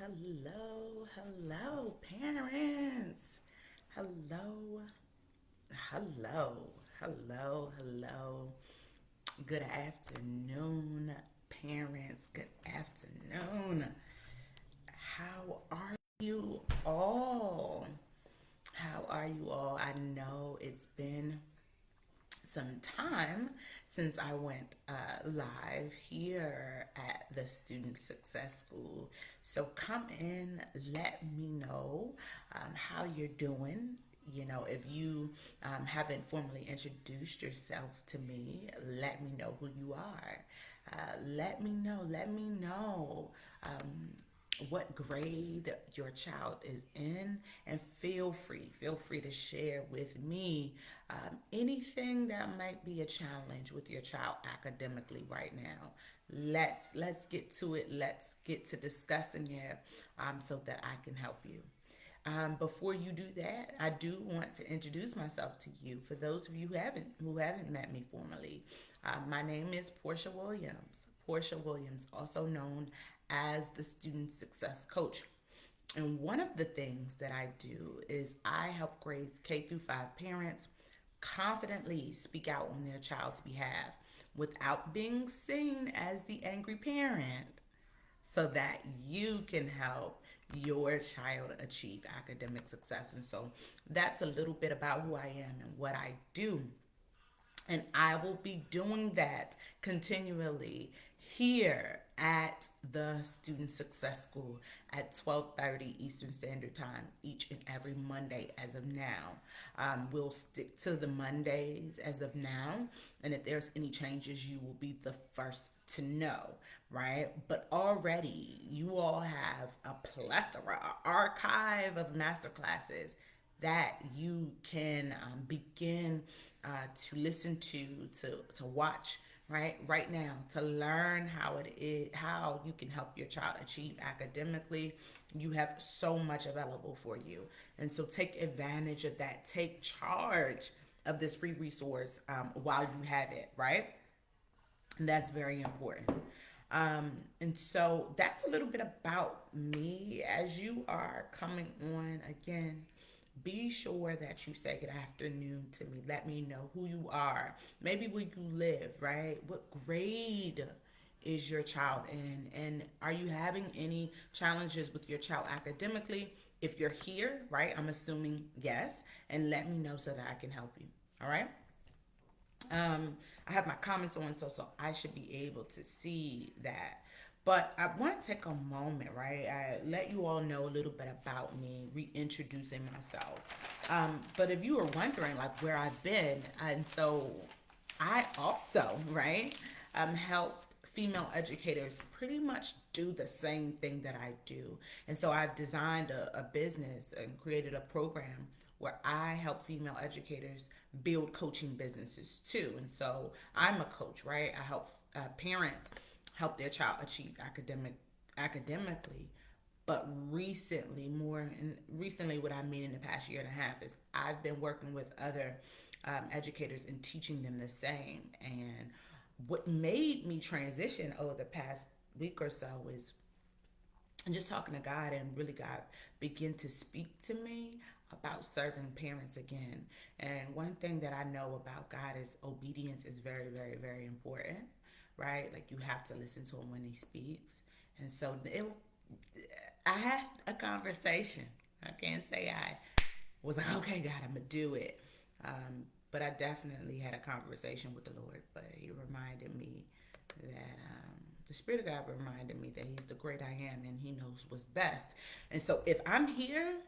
Hello, parents. Hello, hello. Good afternoon, parents. Good afternoon. How are you all? How are you all? I know it's been some time since I went live here at the Student Success School. So come in, let me know how you're doing. You know, if you haven't formally introduced yourself to me, let me know who you are. Let me know what grade your child is in, and feel free to share with me anything that might be a challenge with your child academically right now. Let's get to it. Let's get to discussing it so that I can help you. Before you do that, I do want to introduce myself to you. For those of you who haven't met me formally, my name is Portia Williams. Portia Williams, also known as the Student Success Coach. And one of the things that I do is I help grades K through 5 parents confidently speak out on their child's behalf without being seen as the angry parent, so that you can help your child achieve academic success. And so that's a little bit about who I am and what I do. And I will be doing that continually here at the Student Success School at 12:30 Eastern Standard Time each and every Monday as of now. We'll stick to the Mondays as of now, and if there's any changes, you will be the first to know, right? But already you all have a plethora, an archive of master classes that you can begin to listen to watch right now, to learn how you can help your child achieve academically. You have so much available for you, and so take advantage of that. Take charge of this free resource while you have it, right? And that's very important. And so that's a little bit about me. As you are coming on again, be sure that you say good afternoon to me. Let me know who you are, maybe where you live, right? What grade is your child in? And are you having any challenges with your child academically? If you're here, right, I'm assuming yes. And let me know so that I can help you. All right. I have my comments on, so I should be able to see that. But I want to take a moment, right? I let you all know a little bit about me, reintroducing myself. But if you were wondering, like, where I've been, and so I also, right, help female educators pretty much do the same thing that I do. And so I've designed a business and created a program where I help female educators build coaching businesses too. And so I'm a coach, right? I help parents help their child achieve academically. But recently, what I mean in the past year and a half is I've been working with other educators and teaching them the same. And what made me transition over the past week or so is just talking to God, and really God began to speak to me about serving parents again. And one thing that I know about God is obedience is very, very, very important, right? Like, you have to listen to him when he speaks. And so I had a conversation. I can't say I was like, okay, God, I'm gonna do it. But I definitely had a conversation with the Lord. But He reminded me that the Spirit of God reminded me that He's the great I am, and He knows what's best. And so if I'm here,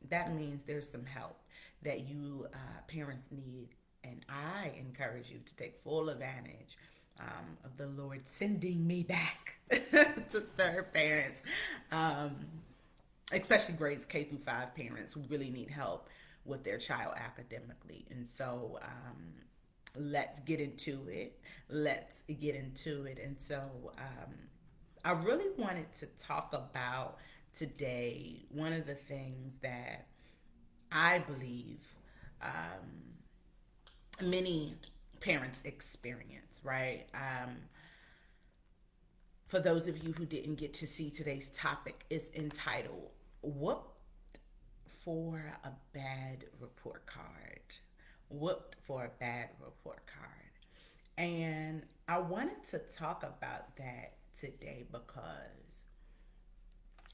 that means there's some help that you parents need. And I encourage you to take full advantage of the Lord sending me back to serve parents, especially grades K through 5 parents who really need help with their child academically. And so let's get into it. Let's get into it. And so I really wanted to talk about today one of the things that I believe many parents experience, right? For those of you who didn't get to see today's topic, it's entitled What for a Bad Report Card? What for a Bad Report Card? And I wanted to talk about that today because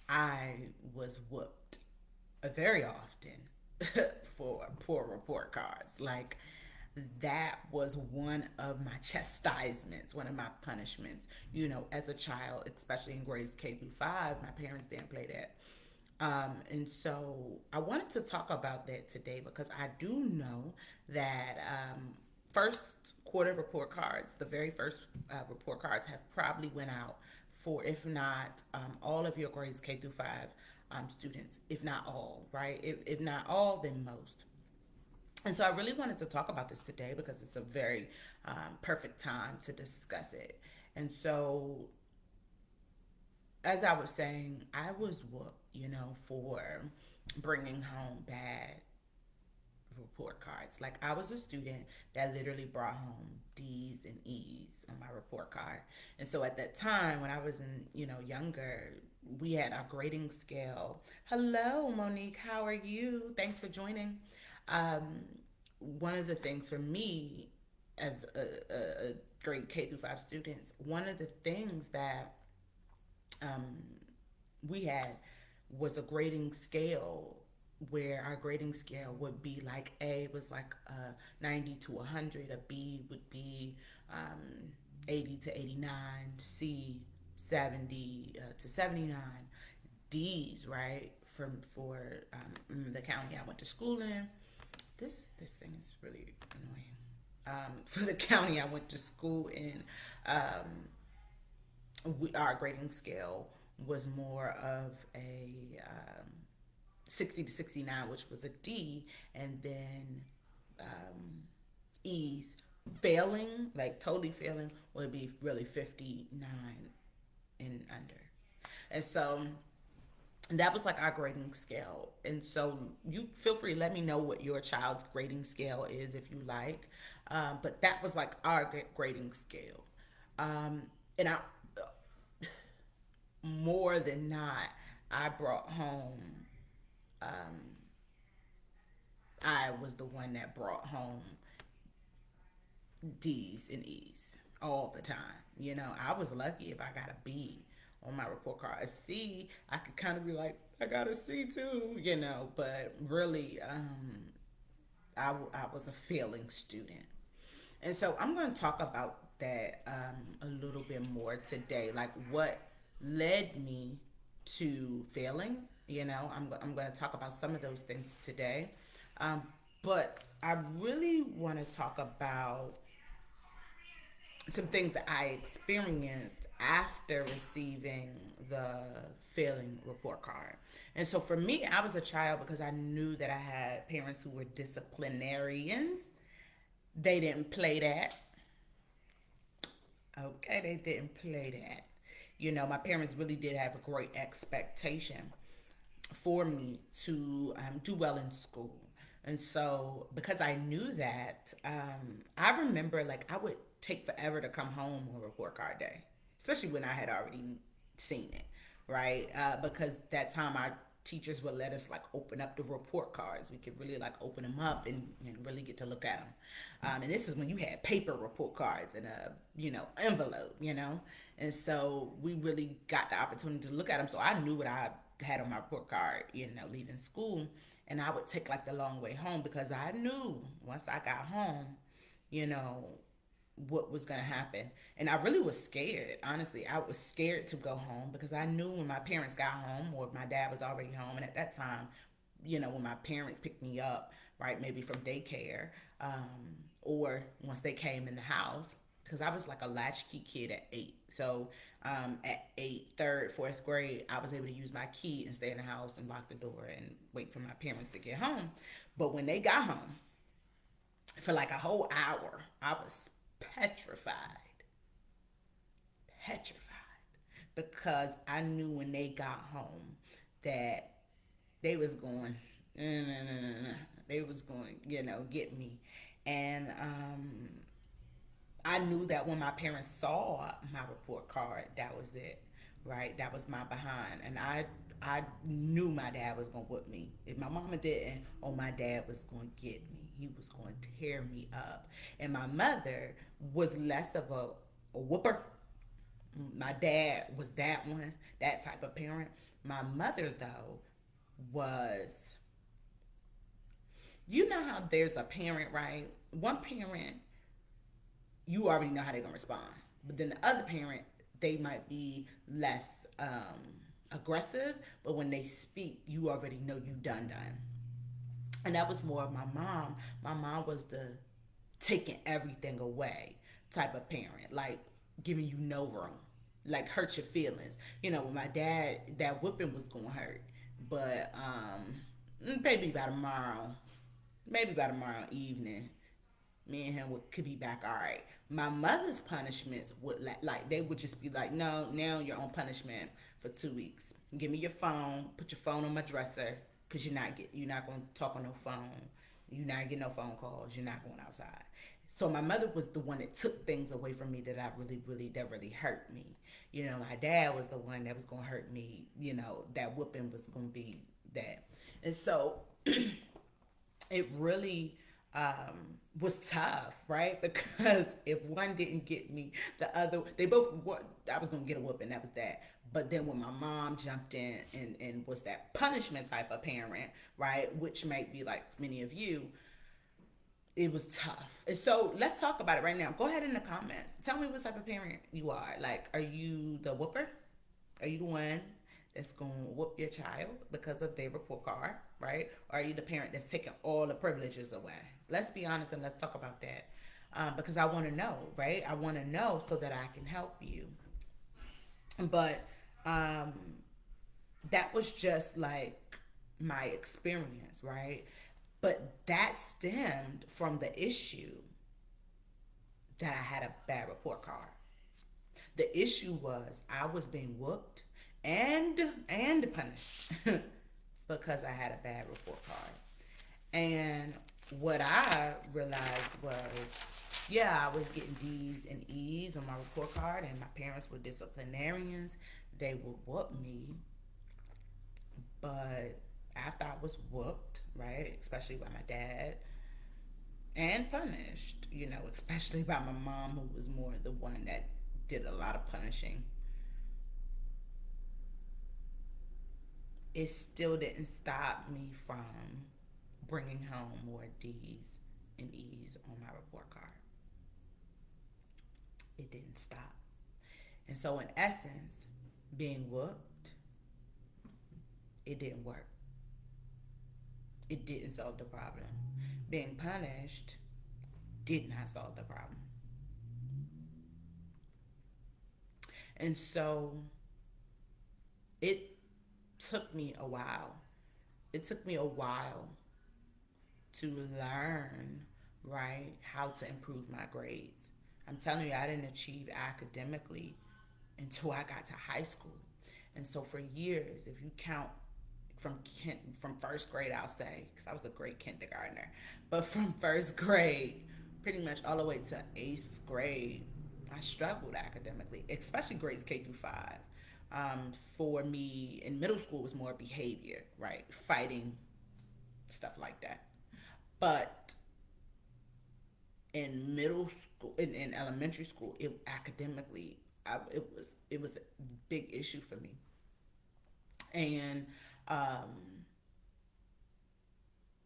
I was whooped very often for poor report cards. Like, that was one of my chastisements, one of my punishments. As a child, especially in grades K through 5, my parents didn't play that. And so I wanted to talk about that today because I do know that first quarter report cards, the very first report cards have probably went out for, if not all of your grades K through 5 students, if not all, right? If not all, then most. And so I really wanted to talk about this today because it's a very perfect time to discuss it. And so, as I was saying, I was whooped, for bringing home bad report cards. Like, I was a student that literally brought home D's and E's on my report card. And so at that time, when I was younger, we had our grading scale. Hello, Monique. How are you? Thanks for joining. Um, One of the things for me as a grade K through 5 students, one of the things that um, we had was a grading scale where our grading scale would be like A was like 90 to 100, a B would be 80 to 89, C 70 to 79, D's, right, for the county I went to school in. This thing is really annoying. For the county I went to school in, our grading scale was more of a 60 to 69, which was a D, and then E's. Failing, like totally failing, would be really 59 and under. And so that was like our grading scale. And so you feel free to let me know what your child's grading scale is if you like. But that was like our grading scale. And I, more than not, I brought home, I was the one that brought home D's and E's all the time. I was lucky if I got a B on my report card. A C, I could kind of be like, I got a C too, but really, I was a failing student. And so I'm going to talk about that a little bit more today, like what led me to failing. I'm going to talk about some of those things today. Um, but I really want to talk about some things that I experienced after receiving the failing report card. And so for me, I was a child because I knew that I had parents who were disciplinarians. They didn't play that. Okay, they didn't play that. My parents really did have a great expectation for me to do well in school. And so, because I knew that, I remember like I would take forever to come home on report card day, especially when I had already seen it, right? Because that time our teachers would let us like open up the report cards. We could really like open them up and really get to look at them. And this is when you had paper report cards and a envelope, and so we really got the opportunity to look at them. So I knew what I had on my report card, leaving school, and I would take like the long way home because I knew once I got home, you know, what was going to happen. And I really was scared. Honestly, I was scared to go home because I knew when my parents got home or if my dad was already home. And at that time, when my parents picked me up, right, maybe from daycare, or once they came in the house, because I was like a latchkey kid at 8. So at 8, third, fourth grade, I was able to use my key and stay in the house and lock the door and wait for my parents to get home. But when they got home, for like a whole hour, I was petrified, petrified, because I knew when they got home that they was going, they was going, get me. And I knew that when my parents saw my report card, that was it, right? That was my behind, and I knew my dad was gonna whip me. If my mama didn't, oh, my dad was gonna get me. He was gonna tear me up. And my mother was less of a whooper. My dad was that one, that type of parent. My mother, though, was, you know how there's a parent, right? One parent, you already know how they're gonna respond. But then the other parent, they might be less aggressive, but when they speak, you already know you done. And that was more of my mom. My mom was the taking everything away type of parent, like giving you no room, like hurt your feelings. You know, with my dad, that whipping was gonna hurt, but maybe by tomorrow evening, me and him could be back all right. My mother's punishments would like they would just be like, no, now you're on punishment for 2 weeks. Give me your phone. Put your phone on my dresser, cause you're not gonna talk on no phone. You're not getting no phone calls. You're not going outside. So my mother was the one that took things away from me that I that really hurt me. You know, my dad was the one that was gonna hurt me. You know, that whooping was gonna be that, and so it really was tough, right? Because if one didn't get me, the other, they both, I was gonna get a whooping, that was that. But then when my mom jumped in and was that punishment type of parent, right, which might be like many of you, it was tough. And so let's talk about it right now. Go ahead in the comments. Tell me what type of parent you are. Like, are you the whooper? Are you the one that's going to whoop your child because of their report card, right? Or are you the parent that's taking all the privileges away? Let's be honest and let's talk about that. Because I want to know, right? I want to know so that I can help you. But um, that was just like my experience, right? But that stemmed from the issue that I had a bad report card. The issue was I was being whooped and punished because I had a bad report card. And what I realized was, yeah, I was getting D's and E's on my report card, and my parents were disciplinarians. They would whoop me, but after I was whooped, right, especially by my dad, and punished, you know, especially by my mom, who was more the one that did a lot of punishing, it still didn't stop me from bringing home more D's and E's on my report card. It didn't stop. And so, in essence, being whooped, it didn't work. It didn't solve the problem. Being punished did not solve the problem. And so, it took me a while. It took me a while to learn, right, how to improve my grades. I'm telling you, I didn't achieve academically until I got to high school. And so for years, if you count from first grade, I'll say, because I was a great kindergartner, but from first grade, pretty much all the way to eighth grade, I struggled academically, especially grades K through 5. For me, in middle school, it was more behavior, right? Fighting, stuff like that. But in middle school, in elementary school, academically, it was a big issue for me. And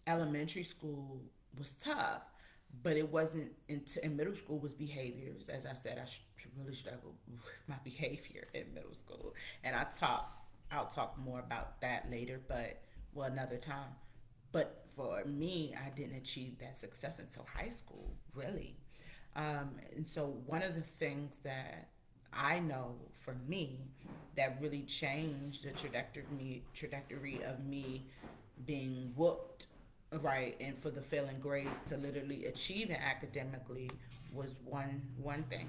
elementary school was tough, but it wasn't in middle school was behaviors. As I said, really struggled with my behavior in middle school, and I'll talk more about that later, but well, another time. But for me, I didn't achieve that success until high school, really. And so one of the things that I know for me that really changed the trajectory of me being whooped, right, and for the failing grades to literally achieve it academically was one thing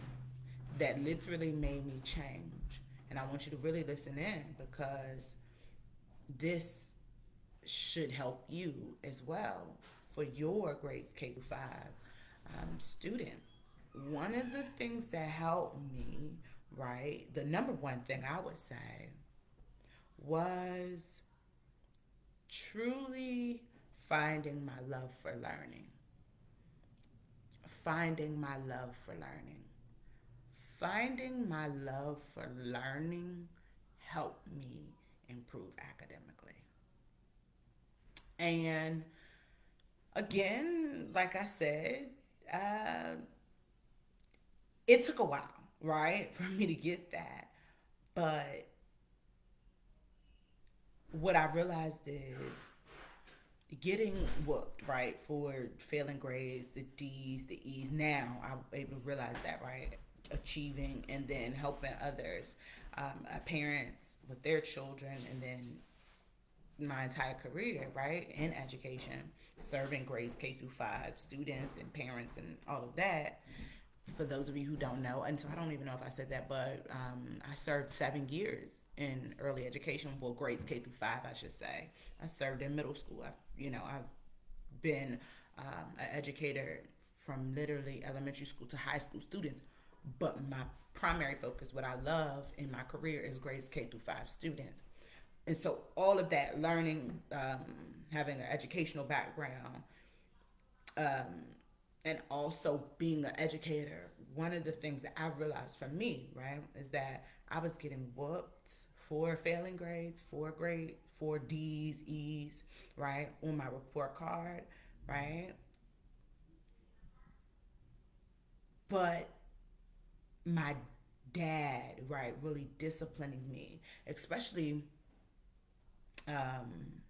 that literally made me change. And I want you to really listen in because this should help you as well for your grades K through 5 student. one of the things that helped me, right, the number one thing I would say was truly finding my love for learning. Finding my love for learning. Finding my love for learning helped me improve academically. And again, like I said, uh, it took a while, right, for me to get that. But what I realized is getting whooped, right, for failing grades, the D's, the E's. Now I'm able to realize that, right, achieving and then helping others, parents with their children, and then my entire career, right, in education, serving grades K through 5 students and parents and all of that. For those of you who don't know, and so I don't even know if I said that, but I served 7 years in early education, well, grades K through 5, I should say. I served in middle school. I've been an educator from literally elementary school to high school students, but my primary focus, what I love in my career, is grades K through 5 students. And so all of that learning, having an educational background, and also being an educator, one of the things that I realized for me, right, is that I was getting whooped for failing grades, for D's, E's, right, on my report card, right? But my dad, right, really disciplining me, especially um,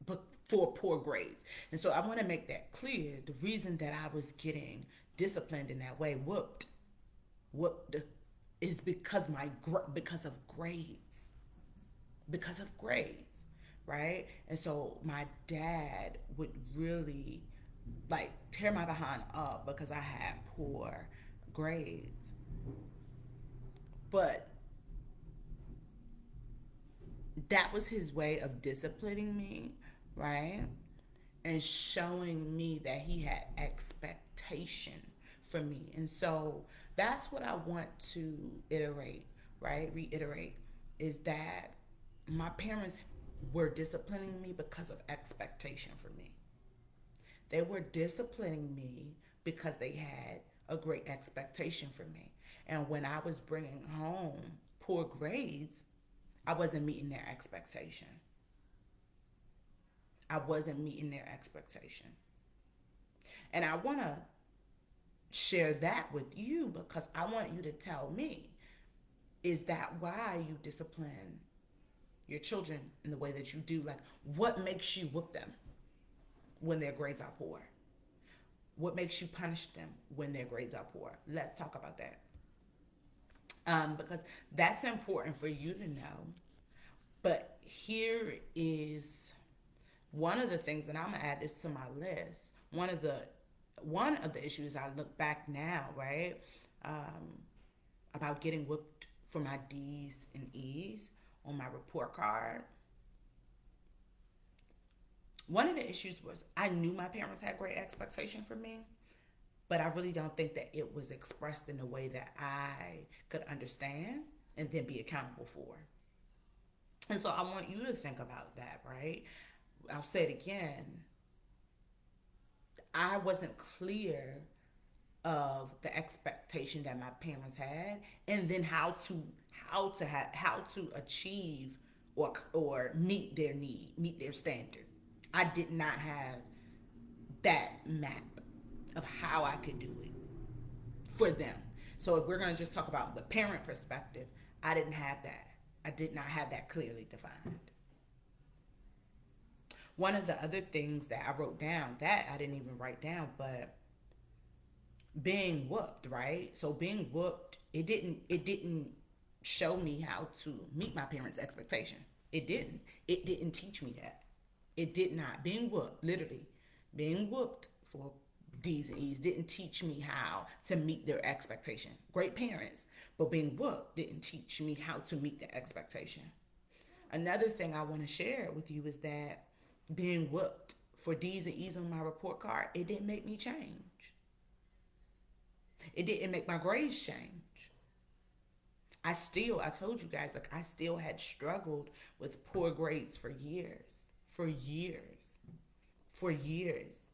but for poor grades. And so I want to make that clear. The reason that I was getting disciplined in that way, whooped, is because of grades, because of grades, right? And so my dad would really like tear my behind up because I had poor grades. But that was his way of disciplining me, right? And showing me that he had expectation for me. And so that's what I want to iterate, right? Reiterate is that my parents were disciplining me because of expectation for me. They were disciplining me because they had a great expectation for me. And when I was bringing home poor grades, I wasn't meeting their expectation. I wasn't meeting their expectation. And I want to share that with you because I want you to tell me, is that why you discipline your children in the way that you do? Like, what makes you whoop them when their grades are poor? What makes you punish them when their grades are poor? Let's talk about that. Because that's important for you to know. But here is one of the things, and I'm gonna add this to my list. One of the issues I look back now, right, um, about getting whooped for my D's and E's on my report card. One of the issues was I knew my parents had great expectation for me, but I really don't think that it was expressed in a way that I could understand and then be accountable for. And so I want you to think about that, right? I'll say it again. I wasn't clear of the expectation that my parents had, and then how to achieve or meet their need, meet their standard. I did not have that map of how I could do it for them. So if we're going to just talk about the parent perspective, I didn't have that. I did not have that clearly defined. One of the other things that I wrote down that I didn't even write down, but being whooped, right? So being whooped, it didn't show me how to meet my parents' expectation. It didn't. It didn't teach me that. It did not. Being whooped, literally, being whooped for D's and E's didn't teach me how to meet their expectation. Great parents, but being whooped didn't teach me how to meet the expectation. Another thing I want to share with you is that being whooped for D's and E's on my report card, it didn't make me change. It didn't make my grades change. I told you guys, like, I still had struggled with poor grades for years, for years, for years,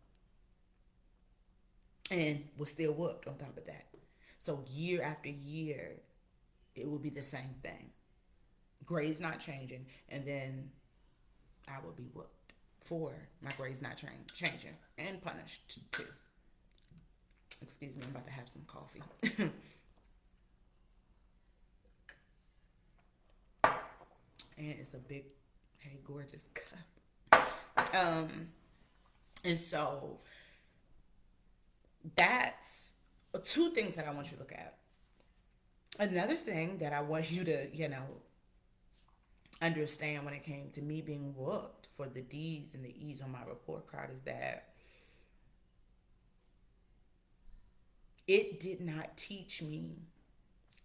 and was still whooped on top of that. So year after year, it would be the same thing. Grades not changing, and then I would be whooped for my grades not changing and punished too. Excuse me, I'm about to have some coffee. And it's a big, hey, gorgeous cup. And so that's two things that I want you to look at. Another thing that I want you to, understand when it came to me being whooped for the D's and the E's on my report card is that it did not teach me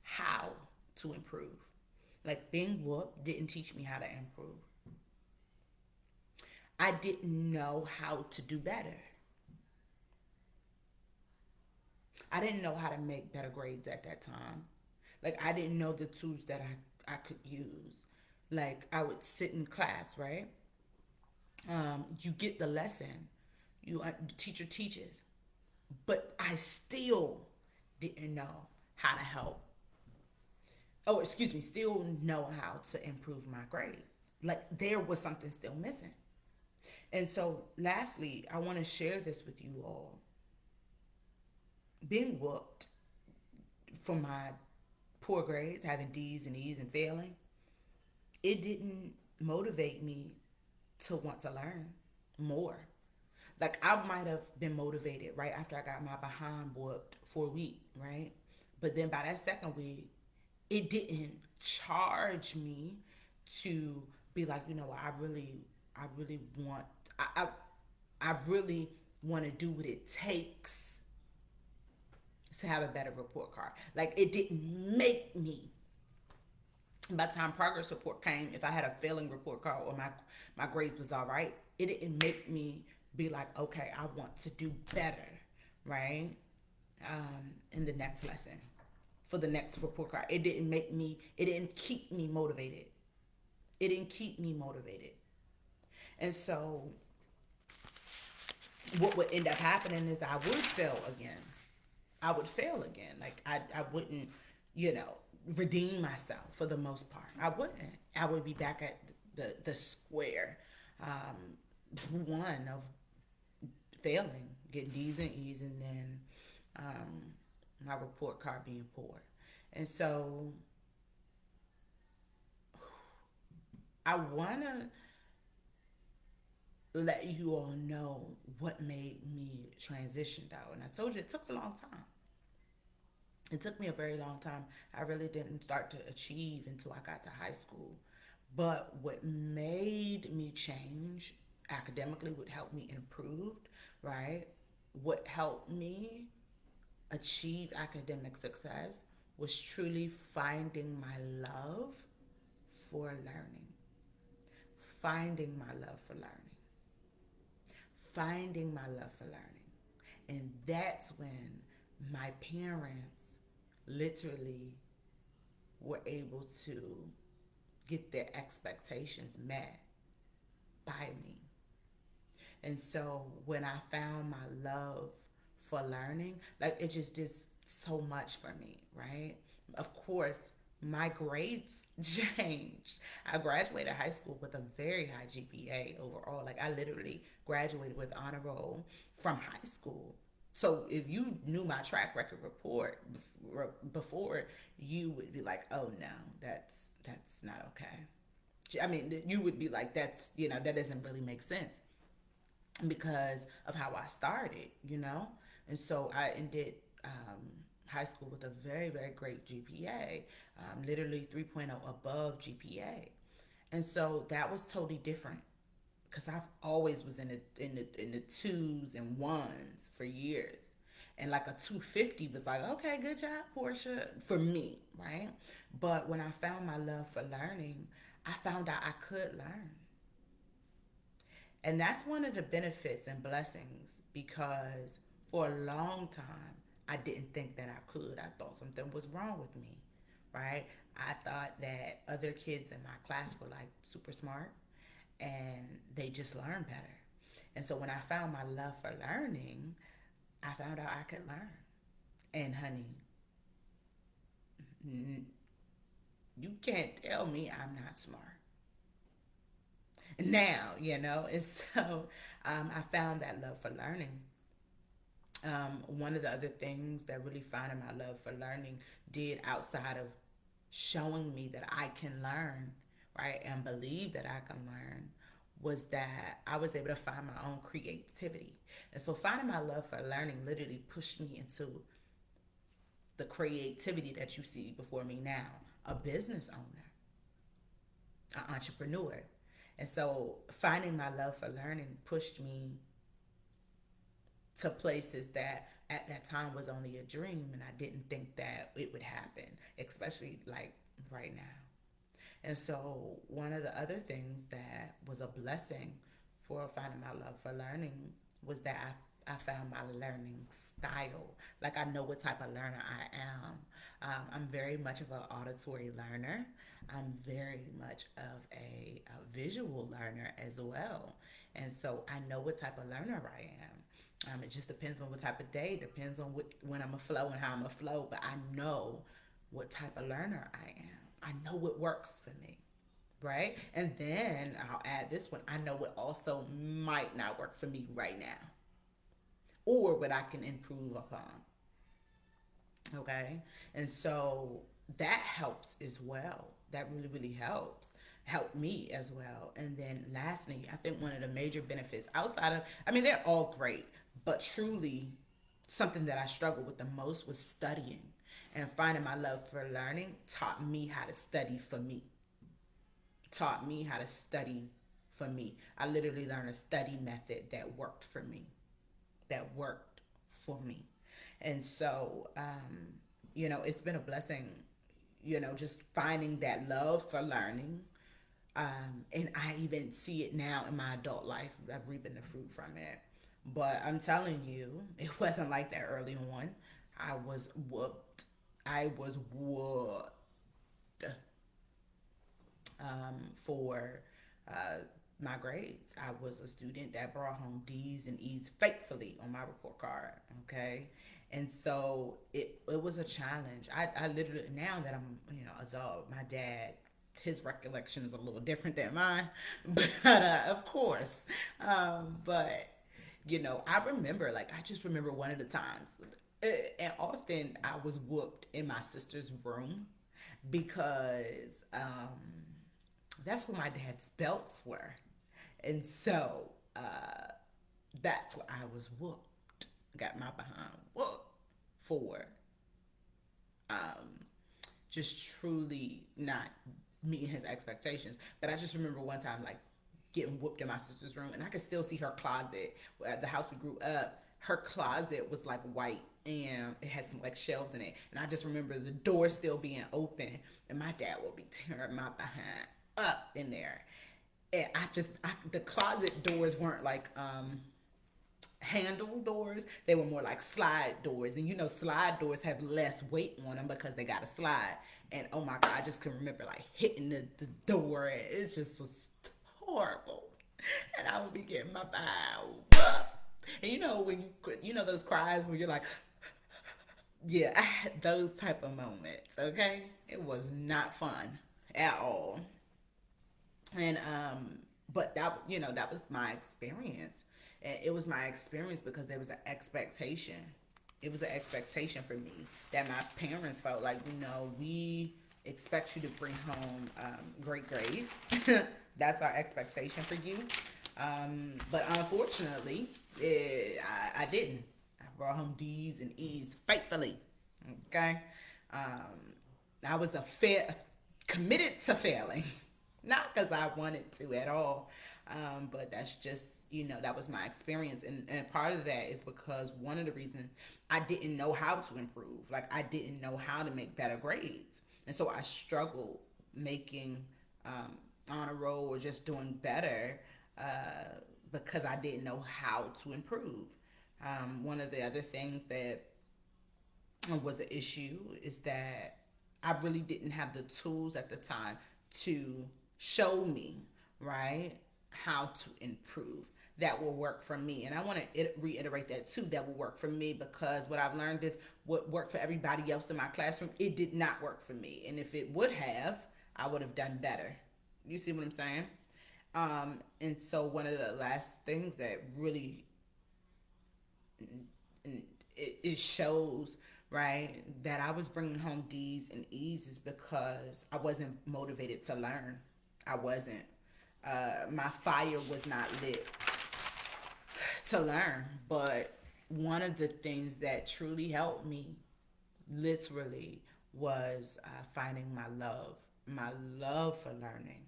how to improve. Like, being whooped didn't teach me how to improve. I didn't know how to do better. I didn't know how to make better grades at that time. Like, I didn't know the tools that I could use. Like, I would sit in class, right? You get the lesson, the teacher teaches, but I still didn't know how to help. Oh, excuse me, still know how to improve my grades. Like, there was something still missing. And so, lastly, I want to share this with you all. Being whooped for my poor grades, having D's and E's and failing, it didn't motivate me to want to learn more. Like, I might have been motivated right after I got my behind whooped for a week, right? But then by that second week, it didn't charge me to be like, I really want, I really want to do what it takes to have a better report card. Like, it didn't make me. By the time progress report came, if I had a failing report card or my grades was all right, it didn't make me be like, okay, I want to do better, right? In the next lesson, for the next report card. It didn't keep me motivated. It didn't keep me motivated. And so what would end up happening is I would fail again. I would fail again. Like, I wouldn't, redeem myself for the most part. I wouldn't. I would be back at the square one of failing, getting D's and E's, and then my report card being poor. And so I want to let you all know what made me transition out. And I told you it took a long time. It took me a very long time. I really didn't start to achieve until I got to high school. But what made me change academically, what helped me improve, right? What helped me achieve academic success was truly finding my love for learning. Finding my love for learning. Finding my love for learning. And that's when my parents literally were able to get their expectations met by me. And so when I found my love for learning, like, it just did so much for me, right? Of course, my grades changed. I graduated high school with a very high GPA overall. Like, I literally graduated with honor roll from high school. So if you knew my track record report before, you would be like, "Oh no, that's not okay." I mean, you would be like, that doesn't really make sense because of how I started. And so I ended high school with a very, very great GPA, literally 3.0 above GPA. And so that was totally different because I've always was in the twos and ones for years. And like a 250 was like, okay, good job, Portia, for me, right? But when I found my love for learning, I found out I could learn. And that's one of the benefits and blessings because for a long time, I didn't think that I could. I thought something was wrong with me, right? I thought that other kids in my class were like super smart and they just learn better. And so when I found my love for learning, I found out I could learn. And honey, you can't tell me I'm not smart. Now, and so I found that love for learning. One of the other things that really finding my love for learning did outside of showing me that I can learn, right, and believe that I can learn was that I was able to find my own creativity. And so finding my love for learning literally pushed me into the creativity that you see before me now, a business owner, an entrepreneur. And so finding my love for learning pushed me to places that at that time was only a dream and I didn't think that it would happen, especially like right now. And so one of the other things that was a blessing for finding my love for learning was that I found my learning style. Like I know what type of learner I am. I'm very much of an auditory learner. I'm very much of a visual learner as well. And so I know what type of learner I am. It just depends on what type of day, depends on when I'm a flow and how I'm a flow, but I know what type of learner I am. I know what works for me, right? And then I'll add this one. I know what also might not work for me right now or what I can improve upon, okay? And so that helps as well. That really, really helped me as well. And then lastly, I think one of the major benefits outside of, I mean, they're all great, but truly something that I struggled with the most was studying. And finding my love for learning taught me how to study for me. Taught me how to study for me. I literally learned a study method that worked for me. That worked for me. And so, it's been a blessing, just finding that love for learning. And I even see it now in my adult life. I'm reaping the fruit from it. But I'm telling you, it wasn't like that early on. I was whooped. I was whooped for my grades. I was a student that brought home D's and E's faithfully on my report card. Okay. And so it was a challenge. I literally, now that I'm, adult, my dad, his recollection is a little different than mine, but of course. But, I remember, like, I just remember one of the times, and often I was whooped in my sister's room because that's where my dad's belts were. And so that's what I was whooped. Got my behind whooped for um, just truly not meeting his expectations. But I just remember one time, like, getting whooped in my sister's room, and I could still see her closet. At the house we grew up, her closet was like white and it had some like shelves in it. And I just remember the door still being open, and my dad would be tearing my behind up in there. And the closet doors weren't like handle doors, they were more like slide doors. And slide doors have less weight on them because they got to slide. And oh my God, I just can remember like hitting the door. It just was horrible. And I would be getting my bow. And when those cries where you're like, yeah, I had those type of moments, okay? It was not fun at all. And but that was my experience. And it was my experience because there was an expectation. It was an expectation for me that my parents felt like, we expect you to bring home great grades. That's our expectation for you. But unfortunately, I didn't. I brought home D's and E's faithfully. Okay. I was committed to failing, not because I wanted to at all. But that's just, that was my experience. And part of that is because one of the reasons I didn't know how to improve, like I didn't know how to make better grades. And so I struggled making honor roll or just doing better because I didn't know how to improve. One of the other things that was an issue is that I really didn't have the tools at the time to show me, right, how to improve. That will work for me. And I want to reiterate that too. That will work for me because what I've learned is what worked for everybody else in my classroom, it did not work for me. And if it would have, I would have done better. You see what I'm saying? And so one of the last things that really it shows, right, that I was bringing home D's and E's is because I wasn't motivated to learn. I wasn't. My fire was not lit to learn. But one of the things that truly helped me, literally, was finding my love for learning.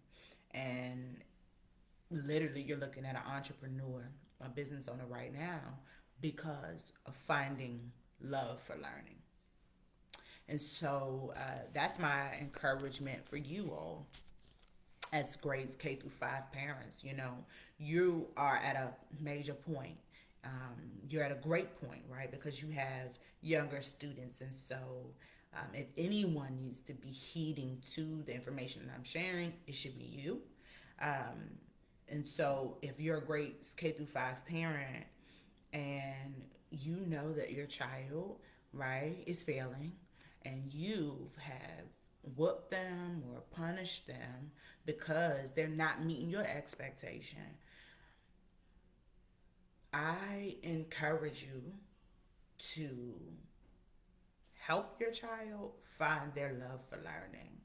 And literally, you're looking at an entrepreneur, a business owner right now because of finding love for learning. And so that's my encouragement for you all as grades K through 5 parents. You know, you are at a major point. You're at a great point, right? Because you have younger students. And so if anyone needs to be heeding to the information that I'm sharing, it should be you. Um, and so if you're a grade K through 5 parent and you know that your child, right, is failing and you have whooped them or punished them because they're not meeting your expectation, I encourage you to help your child find their love for learning.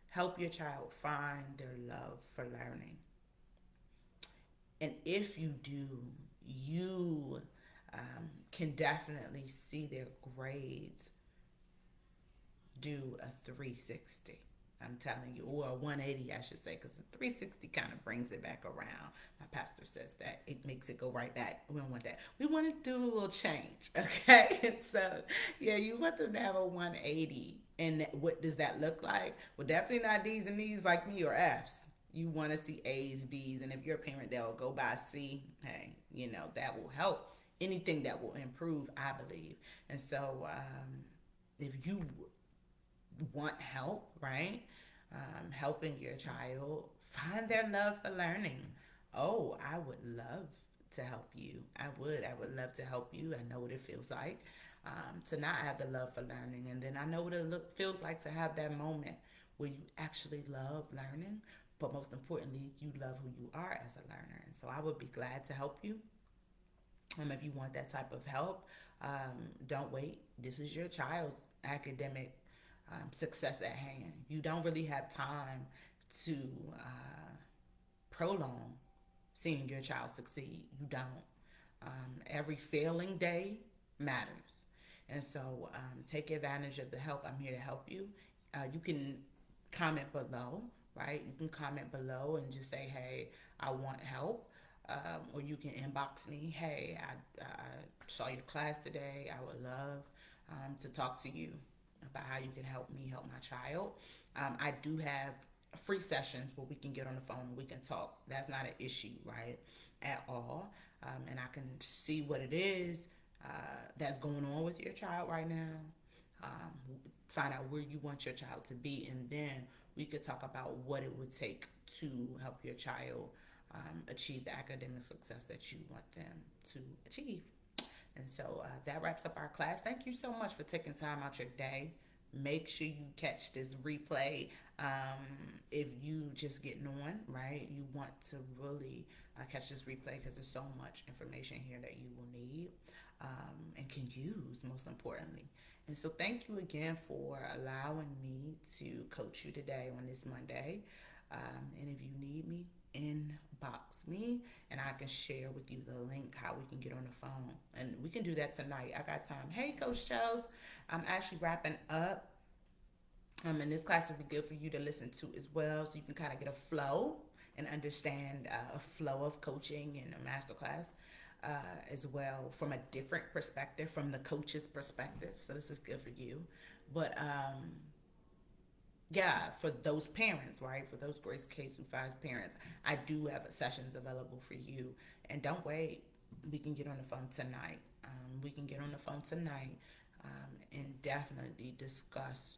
Help your child find their love for learning. And if you do, you can definitely see their grades do a 360. I'm telling you, or a 180, I should say, because the 360 kind of brings it back around. My pastor says that it makes it go right back. We don't want that. We want to do a little change, okay? And so, yeah, you want them to have a 180. And what does that look like? Well, definitely not D's and E's like me or F's. You want to see A's, B's, and if you're a parent that will go by C, hey, you know, that will help. Anything that will improve, I believe. And so, if you want help, right? Helping your child find their love for learning. Oh, I would love to help you. I would. I would love to help you. I know what it feels like to not have the love for learning. And then I know what it feels like to have that moment where you actually love learning, but most importantly, you love who you are as a learner. And so I would be glad to help you. If you want that type of help, don't wait. This is your child's academic success at hand. You don't really have time to prolong seeing your child succeed. You don't. Every failing day matters. And so take advantage of the help. I'm here to help you. You can comment below, right? You can comment below and just say, hey, I want help. Or you can inbox me, hey, I saw your class today. I would love to talk to you about how you can help me help my child. I do have free sessions where we can get on the phone and we can talk. That's not an issue, right, at all. And I can see what it is that's going on with your child right now. Find out where you want your child to be, and then we could talk about what it would take to help your child achieve the academic success that you want them to achieve. And so that wraps up our class. Thank you so much for taking time out your day. Make sure you catch this replay. If you just getting on, right, you want to really catch this replay because there's so much information here that you will need and can use, most importantly. And so thank you again for allowing me to coach you today on this Monday. And if you need me, inbox me and I can share with you the link how we can get on the phone. And we can do that tonight. I got time. Hey, Coach Charles, I'm actually wrapping up. And this class would be good for you to listen to as well, so you can kind of get a flow and understand a flow of coaching and a master class as well from a different perspective, from the coach's perspective. So this is good for you. But yeah, for those parents, right? For those grades K through 5 parents, I do have sessions available for you. And don't wait. We can get on the phone tonight. We can get on the phone tonight. and definitely discuss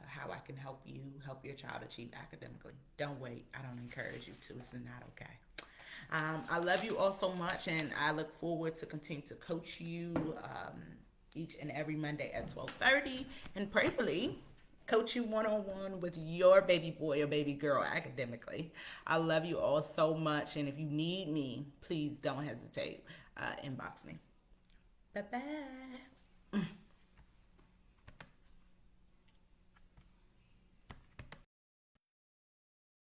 how I can help your child achieve academically. Don't wait. I don't encourage you to. It's not okay. I love you all so much, and I look forward to continue to coach you each and every Monday at 12:30, and prayerfully coach you one on one with your baby boy or baby girl academically. I love you all so much, and if you need me, please don't hesitate. Inbox me. Bye bye.